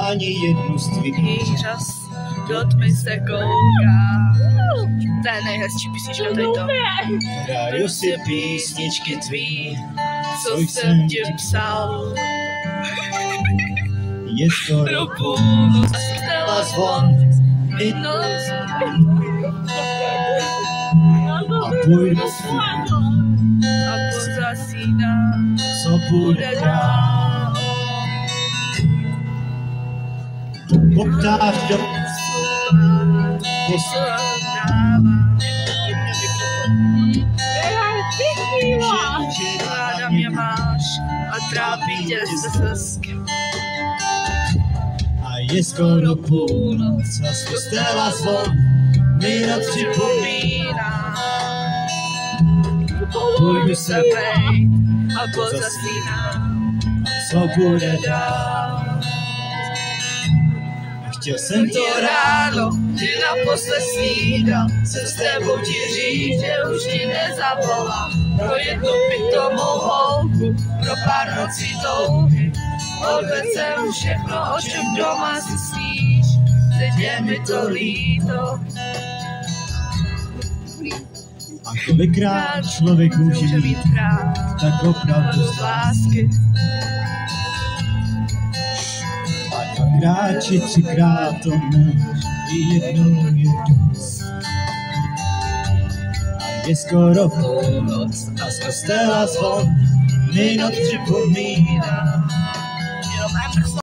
Ani jednu z tvých čas do tmy se kouká. To je nejhezčí písnička tady to. Hraju si písničky tvý, Co jsem ti psal. je skoro půlnoc a zvon i noc. a půjdu A pozasínám, co bude dál. Poptáš do Ráda mě máš a trápí tě slzk. a je skoro půlnoc a z kostela zvon mi noc připomíná. Půjdu se Vejď a pozasínám, co bude dál. dál. Chtěl jsem to ráno, kdy naposled snídal, se s tebou ti říct, že už ti nezavolám. Pro jednu pitomou holku, pro pár nocí touhy, odved jsem všechno, o čem doma si sníš. Teď je mi to líto. A kolikrát člověk může mít tak opravdu z lásky. A dvakrát či třikrát to než i jednou je dost. A je skoro půlnoc a z kostela zvon mi noc připomíná.